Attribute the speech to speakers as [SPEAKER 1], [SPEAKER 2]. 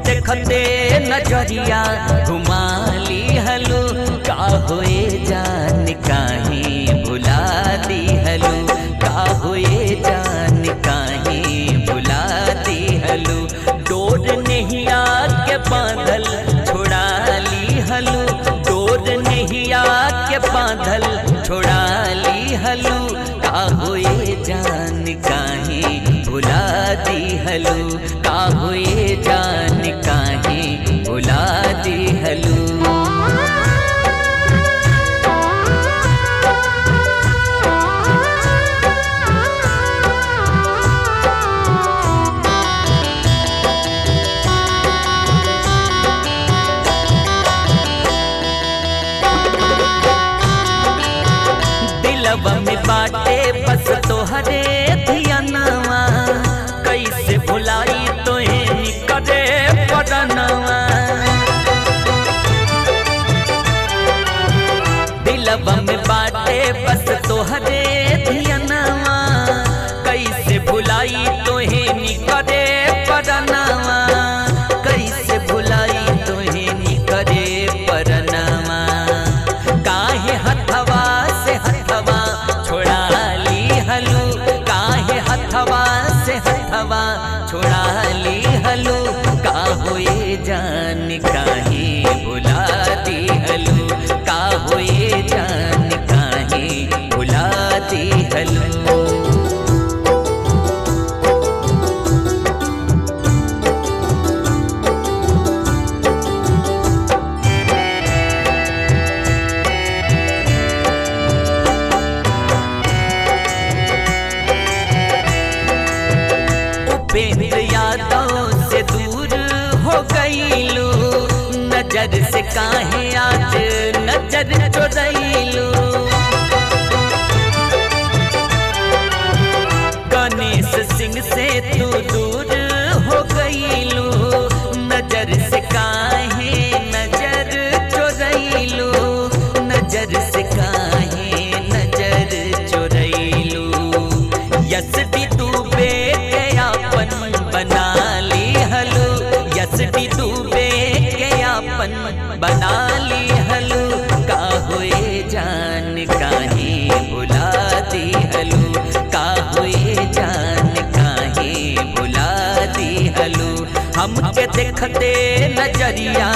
[SPEAKER 1] देखते नजरिया घुमा ली हलो, का होए जान काहे भुला दी हलो, का होए जान काहे भुला दी हलो। डोर नैया के बांधल छोड़ा ली हलो, डोर नैया के बांधल छोड़ा ली हलो, का होए जान काहे भुला दी हलो, का होए जान काहे भुला दी हलो। दिलवा में बाटे बस तोहरे धियानवा, कैसे भुलाई तोहे निकरे परनवा। दिलवा में बाटे बस तोहरे धियानवा, कैसे भुलाई तोहे निकरे परनवा, कैसे भुलाई तोहे निकरे परनवा। काहे हथवा से हथवा छोड़ा ली हलो, काहे हथवा से हथवा छोड़ा ली हलो, का होए जान काहे भुला दी हलो, का होए जान काहे भुला दी हलो। उपेंद्र यादों से दूर हो गईलू, नजर से काहे आज नजर चुरैलू। गणेश सिंह से तू दूर हो गईलू, नजर से काहे नजर चुरैलू, नजर से काहे नजर चुरैलू। यस भी डूबे बना ली हलो, यस भी डूबे के आपन बना ली हलो, का होए जान काहे भुला दी हलो, का होए जान काहे भुला दी हलो। हमके देखते नजरिया